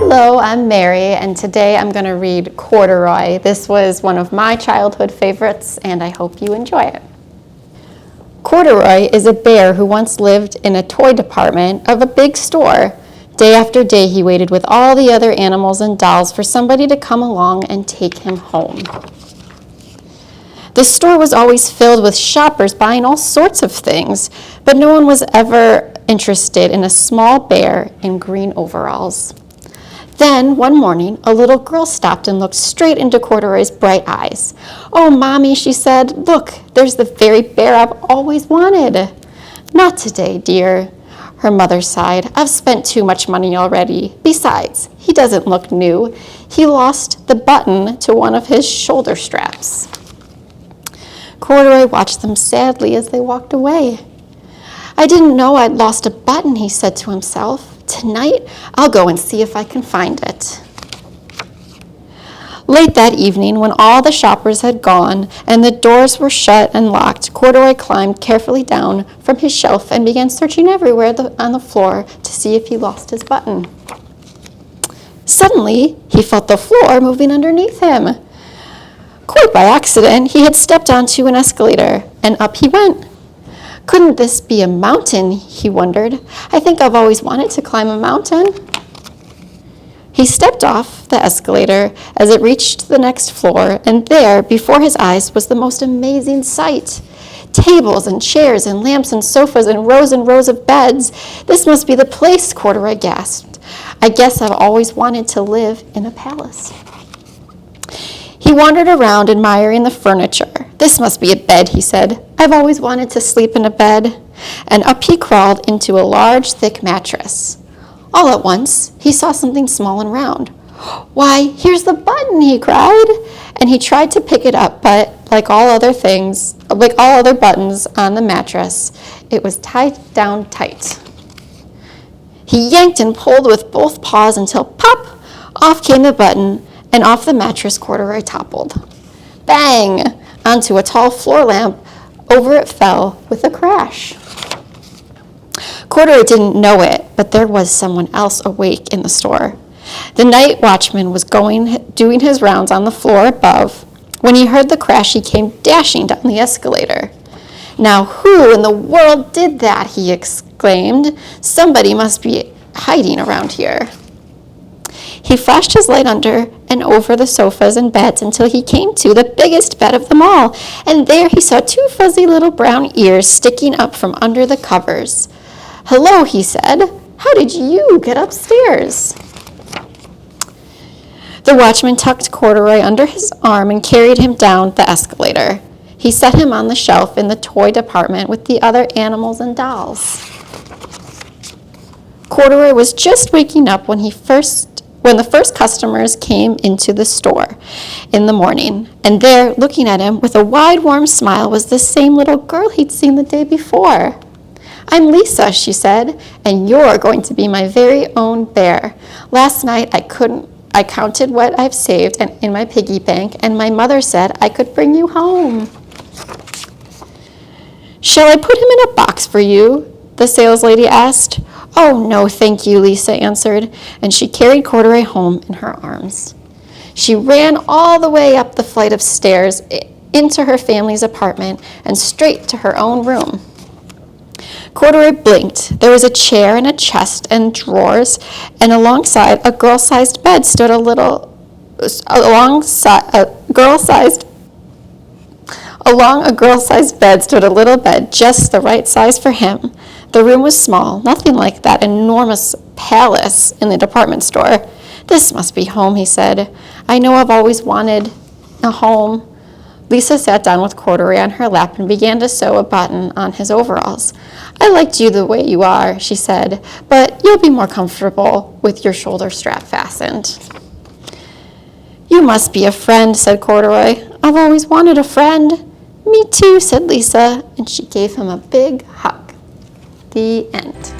Hello, I'm Mary, and today I'm going to read Corduroy. This was one of my childhood favorites, and I hope you enjoy it. Corduroy is a bear who once lived in a toy department of a big store. Day after day, he waited with all the other animals and dolls for somebody to come along and take him home. The store was always filled with shoppers buying all sorts of things, but no one was ever interested in a small bear in green overalls. Then, one morning, a little girl stopped and looked straight into Corduroy's bright eyes. "Oh, Mommy," she said, "look, there's the very bear I've always wanted." "Not today, dear," her mother sighed. "I've spent too much money already. Besides, he doesn't look new. He lost the button to one of his shoulder straps." Corduroy watched them sadly as they walked away. "I didn't know I'd lost a button," he said to himself. "Tonight, I'll go and see if I can find it." Late that evening, when all the shoppers had gone and the doors were shut and locked, Corduroy climbed carefully down from his shelf and began searching everywhere on the floor to see if he lost his button. Suddenly, he felt the floor moving underneath him. Quite by accident, he had stepped onto an escalator, and up he went. Couldn't this be a mountain, he wondered. I think I've always wanted to climb a mountain. He stepped off the escalator as it reached the next floor, and there, before his eyes, was the most amazing sight. Tables and chairs and lamps and sofas and rows of beds. "This must be the place," Corduroy gasped. "I guess I've always wanted to live in a palace." He wandered around admiring the furniture. "This must be a bed," he said. "I've always wanted to sleep in a bed." And up he crawled into a large, thick mattress. All at once, he saw something small and round. "Why, here's the button," he cried. And he tried to pick it up, but like all other buttons on the mattress, it was tied down tight. He yanked and pulled with both paws until pop, off came the button, and off the mattress Corduroy toppled. Bang! Onto a tall floor lamp. Over it fell with a crash. Corduroy didn't know it, but there was someone else awake in the store. The night watchman was doing his rounds on the floor above. When he heard the crash, he came dashing down the escalator. "Now who in the world did that?" he exclaimed. "Somebody must be hiding around here." He flashed his light under and over the sofas and beds until he came to the biggest bed of them all, and there he saw two fuzzy little brown ears sticking up from under the covers. "Hello," he said. "How did you get upstairs?" The watchman tucked Corduroy under his arm and carried him down the escalator. He set him on the shelf in the toy department with the other animals and dolls. Corduroy was just waking up when the first customers came into the store in the morning, and there, looking at him with a wide, warm smile, was the same little girl he'd seen the day before. "I'm Lisa," she said, "and you're going to be my very own bear. Last night I counted what I've saved in my piggy bank, and my mother said I could bring you home." "Shall I put him in a box for you?" the saleslady asked. "Oh, no, thank you," Lisa answered, and she carried Corduroy home in her arms. She ran all the way up the flight of stairs into her family's apartment and straight to her own room. Corduroy blinked. There was a chair and a chest and drawers, and alongside a girl-sized bed stood Along a girl-sized bed stood a little bed, just the right size for him. The room was small, nothing like that enormous palace in the department store. "This must be home," he said. "I know I've always wanted a home." Lisa sat down with Corduroy on her lap and began to sew a button on his overalls. "I liked you the way you are," she said, "but you'll be more comfortable with your shoulder strap fastened." "You must be a friend," said Corduroy. "I've always wanted a friend." "Me too," said Lisa, and she gave him a big hug. The end.